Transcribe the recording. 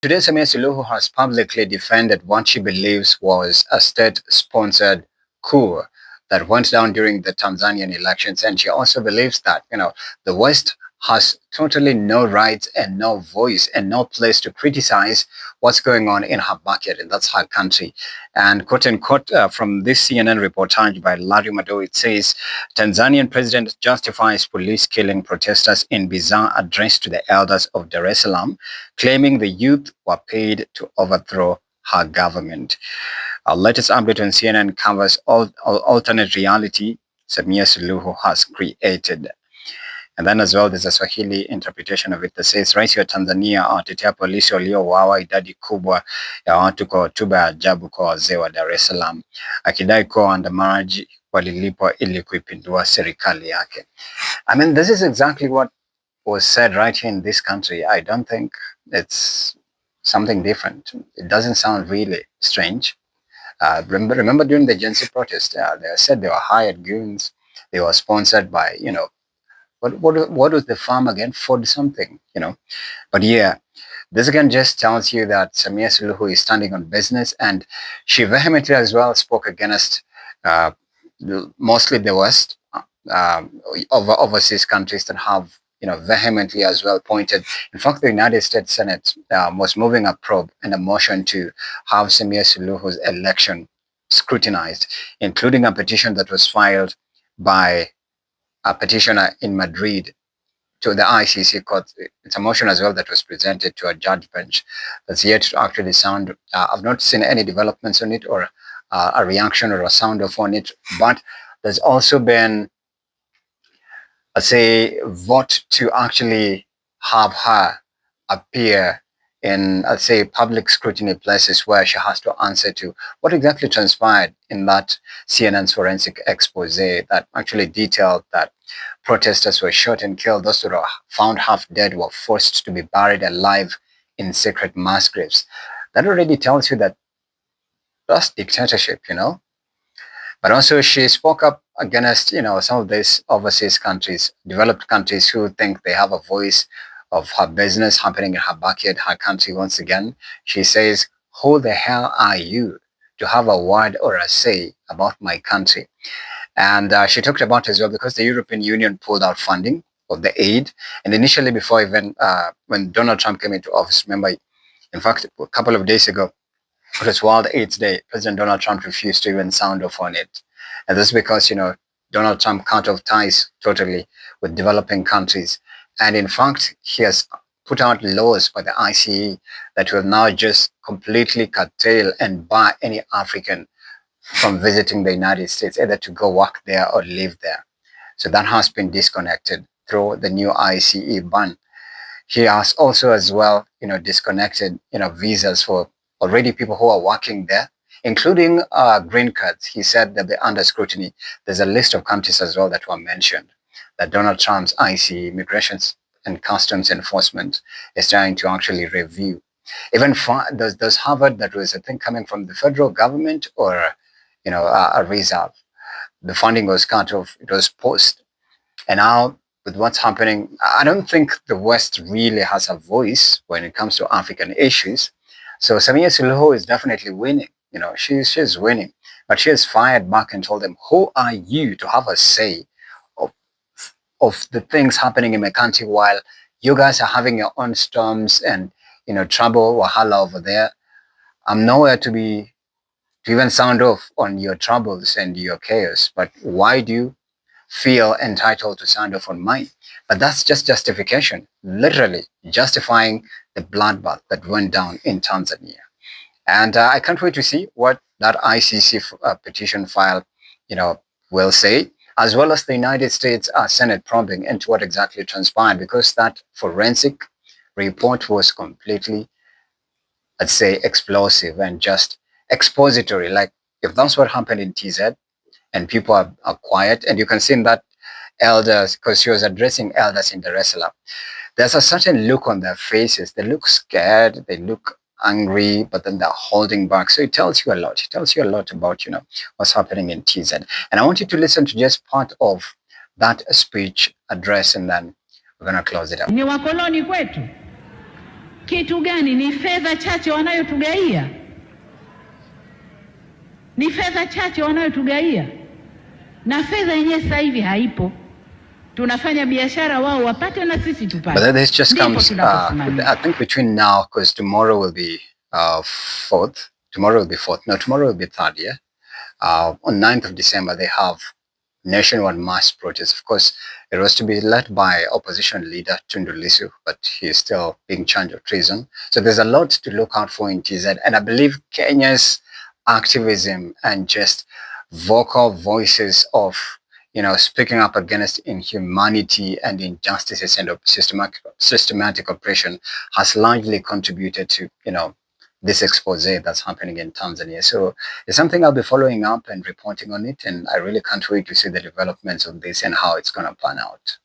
Today, Samia Suluhu has publicly defended what she believes was a state-sponsored coup that went down during the Tanzanian elections. And she also believes that, the West has totally no rights and no voice and no place to criticize what's going on in her backyard, and that's her country. And quote unquote, from this CNN reportage by Larry Mado, it says Tanzanian president justifies police killing protesters in bizarre address to the elders of Dar es Salaam, claiming the youth were paid to overthrow her government. Our latest update on CNN covers alternate reality Samia Suluhu has created. And then as well, there's a Swahili interpretation of it that says rais wa Tanzania awatetea polisi waliouawa idadi kubwa ya watu kwa hotuba ya ajabu kwa wazee wa Dar es Salaam, akidai kuwa waandamanaji walilipwa ili kuipindua serikali yake. I mean, this is exactly what was said right here in this country. I don't think it's something different. It doesn't sound really strange. Remember during the Gen Z protest, they said they were hired goons. They were sponsored by, what was the farm again? Ford something, But yeah, this again just tells you that Samia Suluhu is standing on business, and she vehemently as well spoke against mostly the West, overseas countries that have vehemently as well pointed. In fact, the United States Senate was moving a probe and a motion to have Samia Suluhu's election scrutinized, including a petition that was filed by a petitioner in Madrid to the ICC court. It's a motion as well that was presented to a judge bench that's yet to actually sound. I've not seen any developments on it or a reaction or a sound off on it, but there's also been, let's say, vote to actually have her appear in, let's say, public scrutiny places where she has to answer to what exactly transpired in that CNN's forensic expose that actually detailed that protesters were shot and killed. Those who were found half dead were forced to be buried alive in secret mass graves. That already tells you that that's dictatorship, But also she spoke up against, some of these overseas countries, developed countries who think they have a voice of her business happening in her backyard, her country once again. She says, who the hell are you to have a word or a say about my country? And she talked about as well, because the European Union pulled out funding of the aid. And initially, before even when Donald Trump came into office, remember, in fact, a couple of days ago, it was World AIDS Day. President Donald Trump refused to even sound off on it. And this is because, Donald Trump cut off ties totally with developing countries. And in fact, he has put out laws by the ICE that will now just completely curtail and bar any African from visiting the United States, either to go work there or live there. So that has been disconnected through the new ICE ban. He has also as well, disconnected, visas for already people who are working there, including green cards. He said that they're under scrutiny. There's a list of countries as well that were mentioned that Donald Trump's ICE, Immigration and Customs Enforcement, is trying to actually review. Even does Harvard, that was, I think, coming from the federal government or, a reserve. The funding was cut off. It was paused. And now, with what's happening, I don't think the West really has a voice when it comes to African issues. So Samia Suluhu is definitely winning. She's winning. But she has fired back and told them, who are you to have a say of the things happening in my country while you guys are having your own storms and, trouble, wahala over there? I'm nowhere to even sound off on your troubles and your chaos. But why do you feel entitled to sound off on mine? But that's just justification, literally justifying the bloodbath that went down in Tanzania. And I can't wait to see what that ICC petition file, will say, as well as the United States Senate probing into what exactly transpired, because that forensic report was completely, let's say, explosive and just expository. Like, if that's what happened in TZ and people are quiet, and you can see in that elders, because she was addressing elders in Dar es Salaam, there's a certain look on their faces. They look scared, they look angry, but then they're holding back. So it tells you a lot. It tells you a lot about, what's happening in TZ. And I want you to listen to just part of that speech address, and then we're going to close it up. Ni wakoloni kwetu. Kitu gani? Ni fedha chache wanayotugaia, ni fedha chache wanayotugaia, na fedha yenyewe sasa hivi haipo. Tunafanya biashara, wao wapate na sisi tupate. But this just comes, I think between now, because tomorrow will be 4th. Tomorrow will be 4th. No, tomorrow will be 3rd, yeah? On 9th of December, they have nationwide mass protest. Of course, it was to be led by opposition leader Tundu Lissu, but he is still being charged of treason. So there's a lot to look out for in TZ. And I believe Kenya's activism and just vocal voices of, speaking up against inhumanity and injustices and systematic oppression has largely contributed to, this expose that's happening in Tanzania. So it's something I'll be following up and reporting on it. And I really can't wait to see the developments of this and how it's going to pan out.